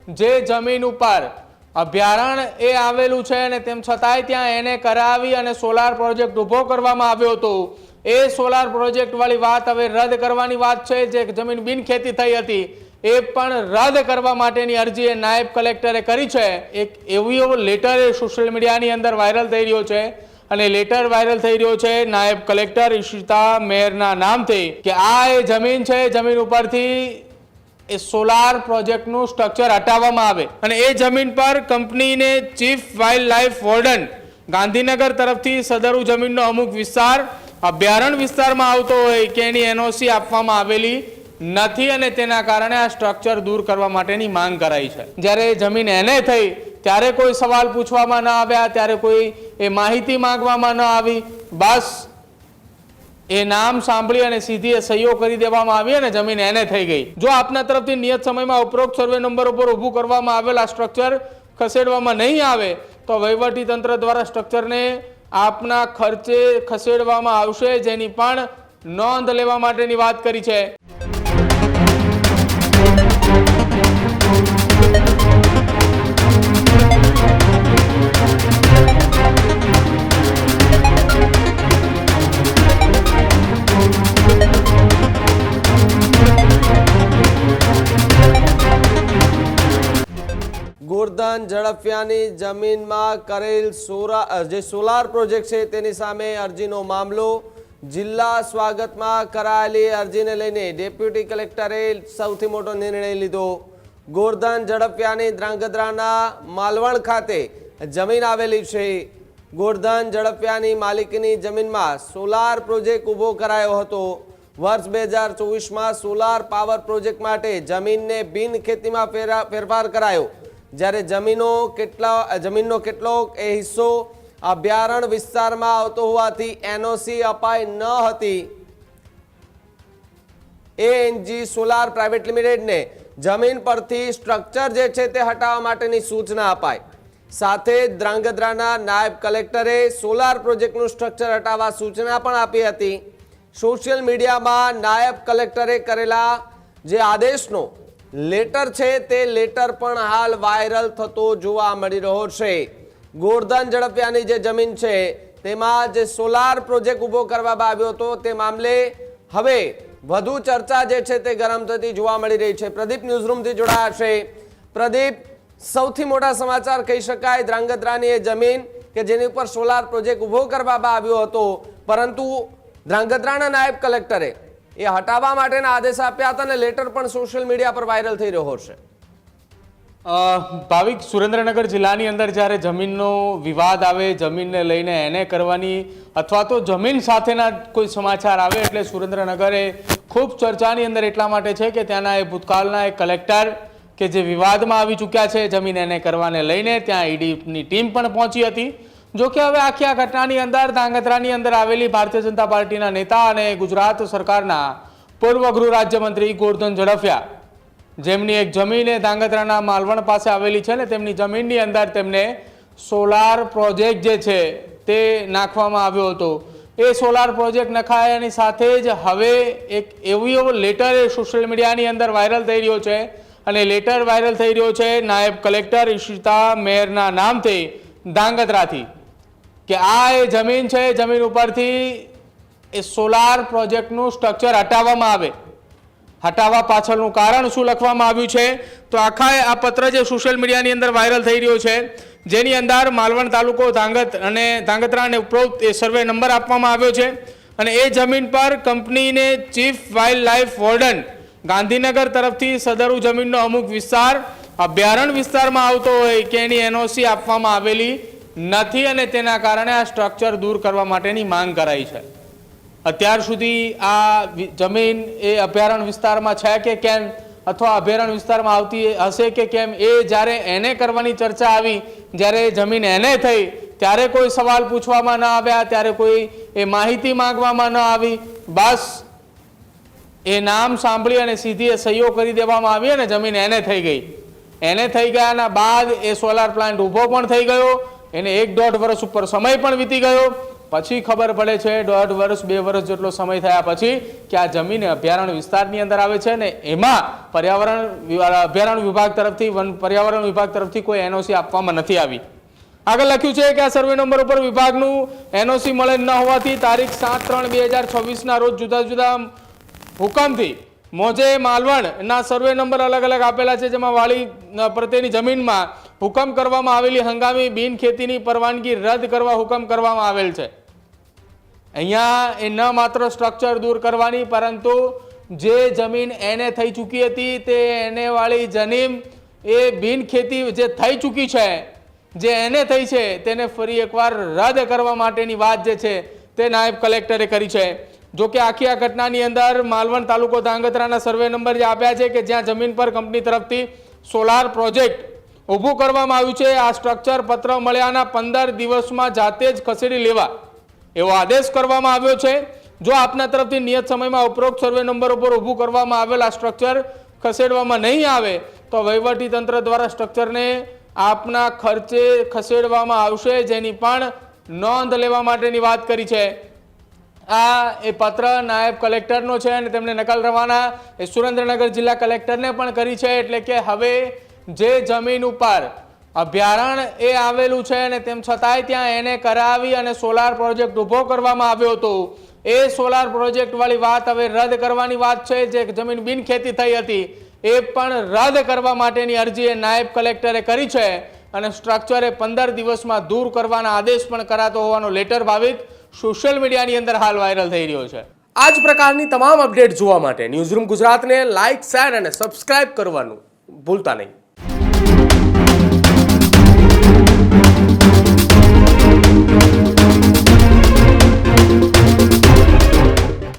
જે જમીન ઉપર અભયારણ્ય એ આવેલું છે અને તેમ છતાંય ત્યાં એને કરાવી અને સોલાર પ્રોજેક્ટ ઊભો કરવામાં આવ્યો હતો। એ સોલાર પ્રોજેક્ટ વાળી વાત હવે રદ કરવાની વાત છે। જે જમીન બિનખેતી થઈ હતી એ પણ રદ કરવા માટેની અરજી એ નાયબ કલેક્ટરે કરી છે। એક એવો લેટર એ સોશિયલ મીડિયાની અંદર વાયરલ થઈ રહ્યો છે અને લેટર વાયરલ થઈ રહ્યો છે નાયબ કલેક્ટર ઈશિતા મેયરના નામથી કે આ એ જમીન છે, જમીન ઉપરથી એ સોલાર પ્રોજેક્ટનું સ્ટ્રક્ચર હટાવવામાં આવે અને એ જમીન પર કંપનીને chief wild life warden Gandhinagar તરફથી સદરુ જમીનનો અમુક વિસ્તાર અભયારણ્ય વિસ્તારમાં આવતો હોય કે એની એનઓસી આપવામાં આવેલી નથી અને તેના કારણે આ સ્ટ્રક્ચર દૂર કરવા માટેની માંગ કરાઈ છે। જ્યારે જમીન એને થઈ ત્યારે કોઈ સવાલ પૂછવામાં ન આવ્યા, ત્યારે કોઈ એ માહિતી માંગવામાં ન આવી, બસ એ નામ સાંભળી અને સીધી એ સહીઓ કરી દેવામાં આવી અને જમીન એને થઈ ગઈ। જો આપના તરફથી નિયત સમયમાં ઉપરોક્ત સર્વે નંબર ઉપર ઊભું કરવામાં આવેલા સ્ટ્રક્ચર ખસેડવામાં નહીં આવે તો વહીવટી તંત્ર દ્વારા સ્ટ્રક્ચરને આપના ખર્ચે ખસેડવામાં આવશે, જેની પણ નોંધ લેવા માટેની વાત કરી છે। ગોરધન ઝડપિયાની જમીનમાં કરેલ સોલાર પ્રોજેક્ટ છે તેની સામે અરજીનો મામલો। જિલ્લા સ્વાગતમાં કરાયેલી અરજીને લઈને ડેપ્યુટી કલેક્ટરે સૌથી મોટો નિર્ણય લીધો। ગોરધન ઝડપિયાની ધ્રાંગધ્રાના માલવણ ખાતે જમીન આવેલી છે। ગોરધન ઝડપિયાની માલિકીની જમીનમાં સોલાર પ્રોજેક્ટ ઊભો કરાયો હતો। વર્ષ 2024માં સોલાર પાવર પ્રોજેક્ટ માટે જમીનને બિન ખેતીમાં ફેરફાર કરાયો। જ્યારે જમીનનો કેટલોક એ હિસ્સો અભયારણ્ય વિસ્તારમાં આવતો હોવાથી એનઓસી અપાઈ ન હતી। એએનજી સોલાર પ્રાઇવેટ લિમિટેડને જમીન પરથી સ્ટ્રક્ચર જે છે તે હટાવવા માટેની સૂચના અપાઈ। સાથે ધ્રાંગધ્રાના નાયબ કલેક્ટરે સોલાર પ્રોજેક્ટનું સ્ટ્રક્ચર હટાવવા સૂચના પણ આપી હતી। સોશિયલ મીડિયામાં નાયબ કલેક્ટરે કરેલા જે આદેશનો લેટર છે તે લેટર પણ હાલ વાયરલ થતો જોવા મળી રહ્યો છે। ગોરધન ઝડપિયાની જે જમીન છે તેમાં જે સોલાર પ્રોજેક્ટ ઊભો કરવામાં આવ્યો હતો તે મામલે હવે વધુ ચર્ચા જે છે તે ગરમ થતી જોવા મળી રહી છે। પ્રદીપ ન્યૂઝરૂમથી જોડાયા છે। પ્રદીપ, સૌથી મોટા સમાચાર કહી શકાય ધ્રાંગધ્રાની એ જમીન કે જેની ઉપર સોલાર પ્રોજેક્ટ ઊભો કરવામાં આવ્યો હતો, પરંતુ ધ્રાંગધ્રાના નાયબ કલેક્ટરે એ હટાવવા માટેના આદેશ આપ્યા હતા અને લેટર પણ સોશિયલ મીડિયા પર વાયરલ થઈ રહ્યો છે। ભાવિક, સુરેન્દ્રનગર જિલ્લાની અંદર જ્યારે જમીનનો વિવાદ આવે, જમીનને લઈને એને કરવાની અથવા તો જમીન સાથેના કોઈ સમાચાર આવે એટલે સુરેન્દ્રનગર એ ખૂબ ચર્ચાની અંદર એટલા માટે છે કે ત્યાંના એ ભૂતકાળના એક કલેક્ટર કે જે વિવાદમાં આવી ચૂક્યા છે જમીન એને કરવાને લઈને, ત્યાં ઈડીની ટીમ પણ પહોંચી હતી। જો કે હવે આખી આ ઘટનાની અંદર ધ્રાંગધ્રાની અંદર આવેલી ભારતીય જનતા પાર્ટીના નેતા અને ગુજરાત સરકારના પૂર્વ ગૃહ રાજ્યમંત્રી ગોરધન ઝડપિયા, જેમની એક જમીન એ ધ્રાંગધ્રાના માલવણ પાસે આવેલી છે ને તેમની જમીનની અંદર તેમને સોલાર પ્રોજેક્ટ જે છે તે નાખવામાં આવ્યો હતો। એ સોલાર પ્રોજેક્ટ નખાયાની સાથે જ હવે એક એવો લેટર એ સોશિયલ મીડિયાની અંદર વાયરલ થઈ રહ્યો છે અને લેટર વાયરલ થઈ રહ્યો છે નાયબ કલેક્ટર ઈશિતા મેયરના નામથી ધ્રાંગધ્રાથી કે આ એ જમીન છે, જમીન ઉપરથી એ સોલાર પ્રોજેક્ટનું સ્ટ્રક્ચર હટાવવામાં આવે। હટાવવા પાછળનું કારણ શું લખવામાં આવ્યું છે તો આખા આ પત્ર જે સોશિયલ મીડિયાની અંદર વાયરલ થઈ રહ્યો છે, જેની અંદર માલવણ તાલુકો ધ્રાંગધ્રા અને ઉપરોક્ત એ સર્વે નંબર આપવામાં આવ્યો છે અને એ જમીન પર કંપનીને chief wild life warden Gandhinagar તરફથી સદરુ જમીનનો અમુક વિસ્તાર અભયારણ્ય વિસ્તારમાં આવતો હોય કે એની એનઓસી આપવામાં આવેલી નથી અને તેના કારણે આ સ્ટ્રક્ચર દૂર કરવા માટેની માંગ કરાઈ છે। અત્યાર સુધી આ જમીન એ અભયારણ્ય વિસ્તારમાં છે કે કેમ અથવા અભયારણ્ય વિસ્તારમાં આવતી હશે કે કેમ, એ જ્યારે એને કરવાની ચર્ચા આવી, જ્યારે જમીન એને થઈ ત્યારે કોઈ સવાલ પૂછવામાં ન આવ્યા, ત્યારે કોઈ એ માહિતી માંગવામાં ન આવી, બસ એ નામ સાંભળી અને સીધી એ સહીઓ કરી દેવામાં આવી અને જમીન એને થઈ ગઈ। એને થઈ ગયાના બાદ એ સોલાર પ્લાન્ટ ઊભો પણ થઈ ગયો, એને 1-1.5 વર્ષ ઉપર સમય પણ વીતી ગયો, પછી ખબર પડે છે 1.5 વર્ષ 2 વર્ષ જેટલો સમય થયા પછી કે આ જમીન અભયારણ્ય વિસ્તારની અંદર આવે છે ને એમાં અભયારણ્ય વિભાગ તરફથી વન પર્યાવરણ વિભાગ તરફથી કોઈ એનઓસી આપવામાં નથી આવી. આગળ લખ્યું છે કે આ સર્વે નંબર ઉપર વિભાગનું એનઓસી મળે ન હોવાથી તારીખ 7/3/2026 ના રોજ જુદા જુદા હુકમથી મોજે માલવણ ના સર્વે નંબર અલગ અલગ આપેલા છે, જેમાં વાળી પ્રત્યેની જમીનમાં હુકમ કરવામાં આવેલી હંગામી બિન ખેતીની પરવાનગી રદ કરવા હુકમ કરવામાં આવેલ છે. અહીંયા એ ન માત્ર સ્ટ્રક્ચર દૂર કરવાની પરંતુ જે જમીન એને થઈ ચૂકી હતી તે એને વાળી જમીન એ બિન ખેતી જે થઈ ચૂકી છે જે એને થઈ છે તેને ફરી એકવાર રદ કરવા માટેની વાત જે છે તે નાયબ કલેક્ટરે કરી છે. જો કે આખી આ ઘટનાની અંદર માલવણ તાલુકો ધાંગધ્રાના સર્વે નંબર જે આપ્યા છે કે જ્યાં જમીન પર કંપની તરફથી સોલાર પ્રોજેક્ટ ઊભું કરવામાં આવ્યું છે, આ સ્ટ્રક્ચર પત્ર મળ્યાના 15 દિવસમાં જાતે જ ખસેડી લેવા એવો આદેશ કરવામાં આવ્યો છે. જો આપના તરફથી નિયત સમયમાં ઉપરોક્ત સર્વે નંબર ઉપર ઊભું કરવામાં આવેલ આ સ્ટ્રક્ચર ખસેડવામાં નહીં આવે તો વહીવટી તંત્ર દ્વારા સ્ટ્રક્ચરને આપના ખર્ચે ખસેડવામાં આવશે, જેની પણ નોંધ લેવા માટેની વાત કરી છે. આ એ પત્ર નાયબ કલેક્ટરનો છે અને તેમને નકલ રવાના એ સુરેન્દ્રનગર જિલ્લા કલેક્ટરને પણ કરી છે. એટલે કે હવે જે જમીન ઉપર અભયારણ્ય એ આવેલું છે અને તેમ છતાંય ત્યાં એને કરાવી અને સોલાર પ્રોજેક્ટ ઊભો કરવામાં આવ્યો હતો, એ સોલાર પ્રોજેક્ટ વાળી વાત હવે રદ કરવાની વાત છે. જે જમીન બિનખેતી થઈ હતી એ પણ રદ કરવા માટેની અરજી એ નાયબ કલેક્ટરે કરી છે અને સ્ટ્રક્ચરે 15 દિવસમાં દૂર કરવાના આદેશ પણ કરાતો હોવાનો લેટર ભાવિત સોશિયલ મીડિયાની અંદર હાલ વાયરલ થઈ રહ્યો છે. આ જ પ્રકારની તમામ અપડેટ જોવા માટે ન્યૂઝરૂમ ગુજરાતને લાઇક, શેર અને સબસ્ક્રાઇબ કરવાનું ભૂલતા નહીં.